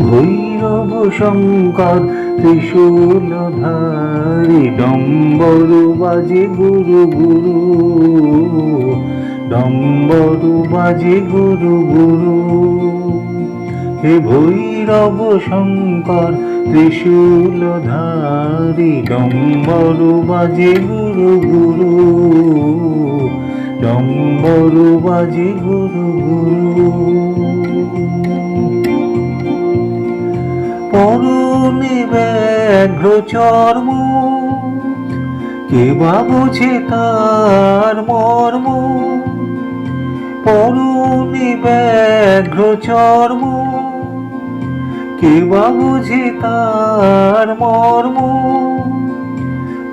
ভৈরব শঙ্কর ত্রিশূলধারী, ডম্বরু বাজে গুরু গুরু, ডম্বরু বাজে গুরু গুরু। হে ভৈরব শঙ্কর ত্রিশূলধারী, ডম্বরু বাজে গুরু গুরু, ডম্বরু বাজে গুরু গুরু। পরনে ব্যাঘ্র চর্ম, কে বা বোঝে তার মর্ম। পরনে ব্যাঘ্র চর্ম, কে বা বোঝে তার মর্ম।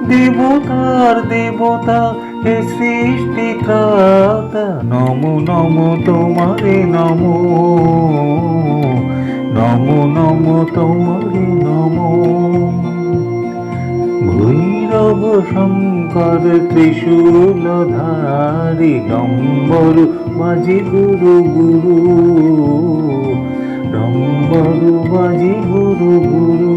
দেবতার দেবতা হে সৃষ্টিকর্তা, নমো নমো তোমারে নমো, নমো নমো তোমারে নমো। ভৈরব শঙ্কর ত্রিশূলধারী, ডম্বরু বাজে গুরু গুরু, ডম্বরু বাজে গুরু গুরু।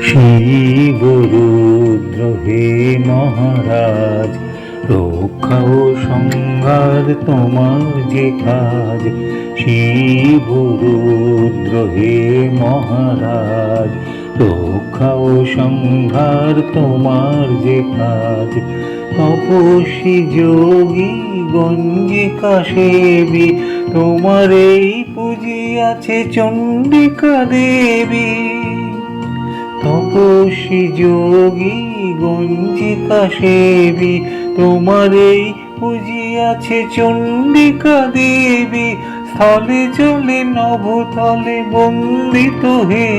শিব রুদ্র হে মহারাজ, রক্ষা ও সংহার তোমার যে কাজ। শিব রুদ্র হে মহারাজ, রক্ষা ও সংহার তোমার যে কাজ। তপস্বী যোগী গঞ্জিকা সেবী, তোমার এই পুজিয়াছে চণ্ডিকা দেবী। তপস্বী যোগী গঞ্জিকা সেবী, তোমার এই পুজিয়াছে চণ্ডিকা দেবী। স্থলে জলে নভতলে বন্দিত হে,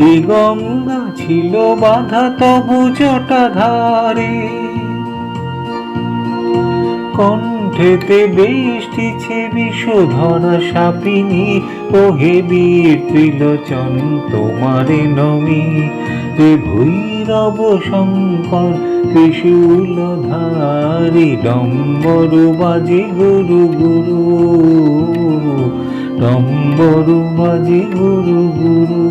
এ গঙ্গা ছিল বাধা তবু জটাধারে। কণ্ঠেতে বেষ্টিছে বিষধরা সাপিনী, ওহে বীর ত্রিলোচন তোমারে নমি। হে ভৈরব শঙ্কর ত্রিশূলধারী, ডম্বরু বাজে গুরু গুরু, ডম্বরু বাজে গুরু গুরু।